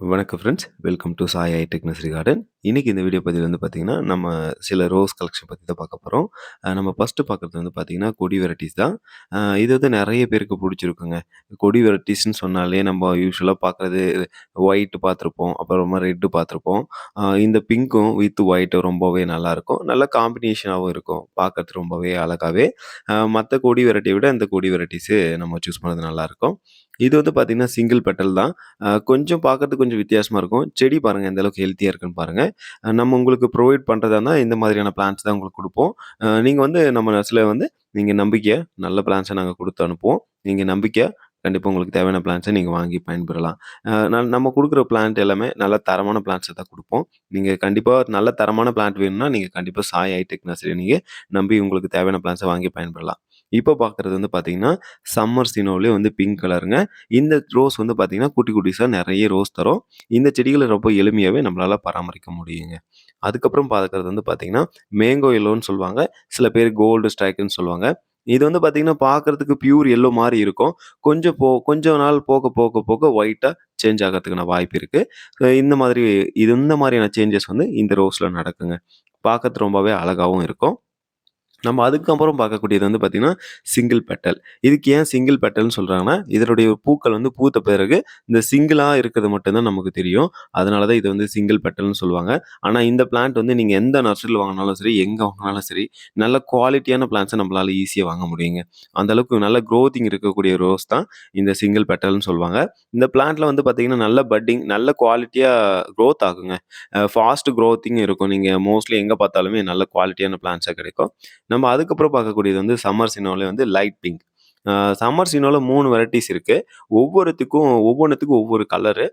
வணக்கம் friends. Welcome to Sai hitech nursery garden. இன்னைக்கு இந்த வீடியோ பதிவுல வந்து பார்த்தீங்கன்னா, நம்ம சில ரோஸ் கலெக்ஷன் பத்தி தான் பார்க்க போறோம். நம்ம ஃபர்ஸ்ட்டு பார்க்குறது வந்து பார்த்தீங்கன்னா, கொடி வெரைட்டீஸ் தான். இது வந்து நெறைய பேருக்கு புடிச்சிருக்குங்க. கொடி வெரைட்டீஸ்ன்னு சொன்னாலே நம்ம யூசுவலா பார்க்குறது ஒயிட் பார்த்துருப்போம். அப்புறமா ரெட் பார்த்துருப்போம். இந்த பிங்க்கும் வித் ஒயிட்டும் ரொம்பவே நல்லாயிருக்கும். நல்ல காம்பினேஷனாவும் இருக்கும். பார்க்கறதுக்கு ரொம்பவே அழகாவே. மத்த கொடி வெரைட்டிய விட இந்த கொடி வெரைட்டீஸு நம்ம சூஸ் பண்ணது நல்லாயிருக்கும். இது வந்து பார்த்தீங்கன்னா, சிங்கிள் பெட்டல் தான். கொஞ்சம் பார்க்கறதுக்கு கொஞ்சம் வித்தியாசமா இருக்கும். செடி பாருங்க எந்த அளவுக்கு ஹெல்த்தியா இருக்குன்னு பாருங்க. நம்ம உங்களுக்கு ப்ரொவைட் பண்றதா இருந்தா இந்த மாதிரியான பிளான்ட்ஸ் தான் உங்களுக்கு குடுப்போம். நீங்க வந்து நம்ம நர்சரில வந்து நீங்க நம்பிக்கையா நல்ல பிளான்ட்ஸ நாங்க குடுத்து அனுப்புவோம். நீங்க நம்பிக்கையா கண்டிப்பா உங்களுக்கு தேவையான பிளான்ட்ஸ நீங்க வாங்கி பயன்பெறலாம். நம்ம குடுக்குற பிளான்ட் எல்லாமே நல்ல தரமான பிளான்ட்ஸ தான் குடுப்போம். நீங்க கண்டிப்பா நல்ல தரமான பிளான்ட் வேணும்னா, நீங்க கண்டிப்பா சாய் ஹைடெக் நர்சரிய நீங்க நம்பி உங்களுக்கு தேவையான பிளான்ட்ஸ வாங்கி பயன்பெறலாம். இப்போ பார்க்குறது வந்து பார்த்தீங்கன்னா, சம்மர் சினோவிலே வந்து பிங்க் கலருங்க. இந்த ரோஸ் வந்து பார்த்தீங்கன்னா, குட்டி குட்டிஸா நெறைய ரோஸ் தரும். இந்த செடிகள ரொம்ப எளிமையாவே நம்மளால பராமரிக்க முடியுங்க. அதுக்கப்புறம் பார்க்கறது வந்து பார்த்தீங்கன்னா, மேங்கோ எல்லோன்னு சொல்லுவாங்க. சில பேர் கோல்டு ஸ்ட்ரைக்குன்னு சொல்லுவாங்க. இது வந்து பார்த்தீங்கன்னா, பார்க்கறதுக்கு பியூர் எல்லோ மாரி இருக்கும். கொஞ்ச நாள் போக போக போக ஒயிட்டா சேஞ்ச் ஆகறதுக்கான வாய்ப்பு இருக்கு. இந்த மாரியான சேஞ்சஸ் வந்து இந்த ரோஸ்ல நடக்குங்க. பார்க்கறது ரொம்பவே அழகாவும் இருக்கும். நம்ம அதுக்கப்புறம் பார்க்கக்கூடியது வந்து பார்த்தீங்கன்னா, சிங்கிள் பெட்டல். இதுக்கு ஏன் சிங்கிள் பெட்டல்ன்னு சொல்றாங்கன்னா, இதனுடைய பூக்கள் வந்து பூத்த பிறகு இந்த சிங்கிளா இருக்கிறது மட்டும் தான் நமக்கு தெரியும். அதனால தான் இது வந்து சிங்கிள் பெட்டல்ன்னு சொல்லுவாங்க. ஆனா இந்த பிளான்ட் வந்து நீங்க எந்த நர்சரில வாங்குனாலும் சரி, எங்க வாங்குனாலும் சரி, நல்ல குவாலிட்டியான பிளான்ட்ஸ நம்மளால ஈஸியா வாங்க முடியுங்க. அந்த அளவுக்கு நல்ல குரோத்திங் இருக்கக்கூடிய ரோஸ் தான் இந்த சிங்கிள் பெட்டல்ன்னு சொல்லுவாங்க. இந்த பிளான்ட்ல வந்து பார்த்தீங்கன்னா, நல்ல பட்டிங், நல்ல குவாலிட்டியா குரோத் ஆகுங்க. ஃபாஸ்ட் குரோத்திங் இருக்கும். நீங்க மோஸ்ட்லி எங்க பார்த்தாலுமே நல்ல குவாலிட்டியான பிளான்ட்ஸா கிடைக்கும். நம்ம அதுக்கப்புறம் பார்க்கக்கூடியது வந்து சம்மர் சினோல வந்து லைட் பிங்க். சம்மர் சினோல 3 வெரைட்டீஸ் இருக்கு. ஒவ்வொன்னுத்துக்கும் ஒவ்வொரு கலரு.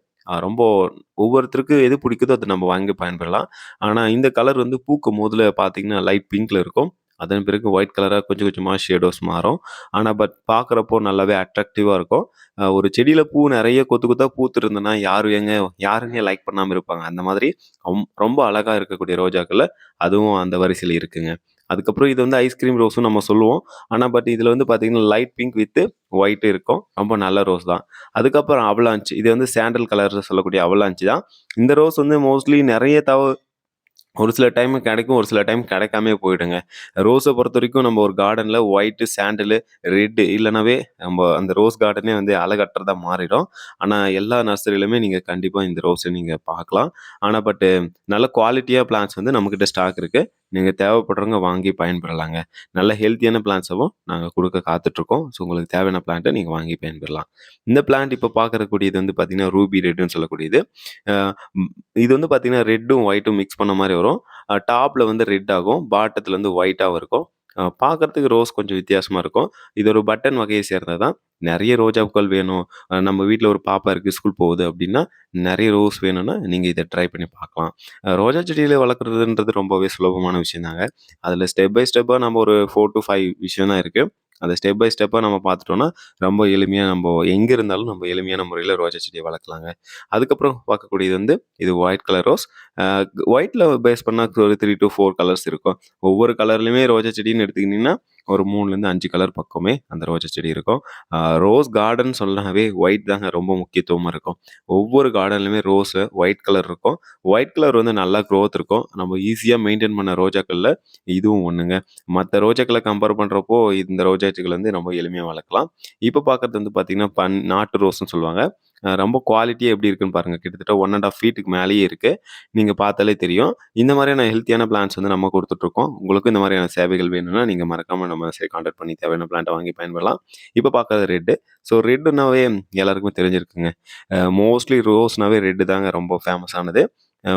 ரொம்ப ஒவ்வொருத்தருக்கு எது பிடிக்குதோ அத நம்ம வாங்கி பயன்பெறலாம். ஆனா இந்த கலர் வந்து பூக்கும்போதுல பார்த்தீங்கன்னா, லைட் பிங்க்ல இருக்கும். அதன் பிறகு ஒயிட் கலரா கொஞ்சம் கொஞ்சமா ஷேடோஸ் மாறும். ஆனா பார்க்குறப்போ நல்லாவே அட்ராக்டிவா இருக்கும். ஒரு செடியில பூ நெறைய கொத்து கொத்தா பூத்திருந்ததுன்னா, யாருங்க லைக் பண்ணாம இருப்பாங்க? அந்த மாதிரி ரொம்ப அழகா இருக்கக்கூடிய ரோஜாக்கள்ல அதுவும் அந்த வரிசையில இருக்குங்க. அதுக்கப்புறம் இது வந்து ஐஸ்கிரீம் ரோஸும் நம்ம சொல்லுவோம். ஆனா இதுல வந்து பார்த்தீங்கன்னா, லைட் பிங்க் வித் ஒயிட் இருக்கும். ரொம்ப நல்ல ரோஸ் தான். அதுக்கப்புறம் அவலாஞ்ச். இது வந்து சாண்டல் கலர்ல சொல்லக்கூடிய அவலாஞ்ச் தான். இந்த ரோஸ் வந்து மோஸ்ட்லி நெறைய ஒரு சில டைம் கிடைக்கும். ஒரு சில டைம் கிடைக்காமயே போயிடுங்க. ரோஸ பொறுத்தவரைக்கும் நம்ம ஒரு கார்டன்ல ஒயிட்டு, சாண்டலு, ரெட்டு இல்லனாவே நம்ம அந்த ரோஸ் கார்டனே வந்து அழகற்றதா மாறிடும். ஆனா எல்லா நர்சரியிலுமே நீங்க கண்டிப்பா இந்த ரோஸ நீங்க பார்க்கலாம். ஆனா நல்ல குவாலிட்டியா பிளான்ட்ஸ் வந்து நம்மகிட்ட ஸ்டாக் இருக்கு. நீங்க தேவைப்படுறவங்க வாங்கி பயன்பெறலாங்க. நல்ல ஹெல்த்தியான பிளான்ட்ஸாவும் நாங்க குடுக்க காத்துட்ருக்கோம். ஸோ உங்களுக்கு தேவையான பிளான்ட்ட நீங்க வாங்கி பயன்பெறலாம். இந்த பிளான்ட் இப்ப பார்க்கக்கூடியது வந்து பார்த்தீங்கன்னா, ரூபி ரெட்டுன்னு சொல்லக்கூடியது. அ ம் இது வந்து பார்த்தீங்கன்னா, ரெட்டும், ஒயிட்டும் மிக்ஸ் பண்ண மாரி வரும். டாப்ல வந்து ரெட் ஆகும். பாட்டத்துல வந்து ஒயிட்டாவும் இருக்கும். பார்க்கறதுக்கு ரோஸ் கொஞ்சம் வித்தியாசமா இருக்கும். இது ஒரு பட்டன் வகையை சேர்ந்தது தான். நெறைய ரோஜாக்கள் வேணும். நம்ம வீட்ல ஒரு பாப்பா இருக்கு, ஸ்கூல் போகுது அப்டின்னா, நெறைய ரோஸ் வேணும்னா, நீங்க இத ட்ரை பண்ணி பார்க்கலாம். ரோஜா செடியில வளர்க்குறதுன்றது ரொம்பவே சுலபமான விஷயம் தாங்க. அதுல ஸ்டெப் பை ஸ்டெப்பா நம்ம ஒரு 4 டூ 5 விஷயம் தான் இருக்கு. அத ஸ்டெப் பை ஸ்டெப்பா நம்ம பார்த்துட்டோம்னா, ரொம்ப எளிமையா எங்க இருந்தாலும் நம்ம எளிமையான முறையில ரோஜா செடிய வளர்க்கலாங்க. அதுக்கப்புறம் பார்க்கக்கூடியது வந்து இது ஒயிட் கலர் ரோஸ். அ ஒயிட்ல பேஸ் பண்ணா ஒரு 3 டூ 4 கலர்ஸ் இருக்கும். ஒவ்வொரு கலர்லயுமே ரோஜா செடின்னு எடுத்துக்கிட்டீங்கன்னா, ஒரு 3லேருந்து 5 கலர் பக்கமே அந்த ரோஜா செடி இருக்கும். ரோஸ் கார்டன் சொன்னாவே ஒயிட் தாங்க ரொம்ப முக்கியத்துவமா இருக்கும். ஒவ்வொரு கார்டன்லயுமே ரோஸு ஒயிட் கலர் இருக்கும். ஒயிட் கலர் வந்து நல்லா குரோத் இருக்கும். நம்ம ஈஸியா மெயின்டெயின் பண்ண ரோஜாக்கள்ல இதுவும் ஒண்ணுங்க. மத்த ரோஜாக்கள கம்பேர் பண்றப்போ, இந்த ரோஜா செடிகள் வந்து ரொம்ப எளிமையா வளர்க்கலாம். இப்ப பார்க்கறது வந்து பார்த்தீங்கன்னா, நாட்டு ரோஸ்ன்னு சொல்லுவாங்க. ரொம்ப குவாலிட்டியா எப்படி இருக்குன்னு பாருங்க. கிட்டத்தட்ட 1 1/2 ஃபீட்டுக்கு மேலேயே இருக்கு. நீங்க பார்த்தாலே தெரியும். இந்த மாதிரியான ஹெல்த்தியான பிளான்ட்ஸ் வந்து நம்ம குடுத்துட்டுருக்கோம். உங்களுக்கும் இந்த மாதிரியான சேவைகள் வேணும்னா, நீங்க மறக்காம நம்ம கான்டாக்ட் பண்ணி தேவையான பிளான்ட்ட வாங்கி பயன்படலாம். இப்ப பார்க்கறது ரெட்டு. ஸோ ரெட்டுனாவே எல்லாருக்குமே தெரிஞ்சிருக்குங்க. மோஸ்ட்லி ரோஸ்னாவே ரெட் தாங்க ரொம்ப ஃபேமஸ் ஆனது.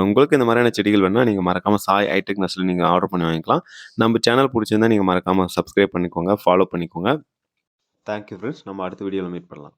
உங்களுக்கு இந்த மாதிரியான செடிகள் வேணும்னா, நீங்க மறக்காம சாய் ஹைடெக் நர்சரில நீங்க ஆர்டர் பண்ணி வாங்கிக்கலாம். நம்ம சேனல் புடிச்சிருந்தா நீங்க மறக்காம சப்ஸ்கிரைப் பண்ணிக்கோங்க, ஃபாலோ பண்ணிக்கோங்க. Thank you friends. நம்ம அடுத்த வீடியோல மீட் பண்ணலாம்.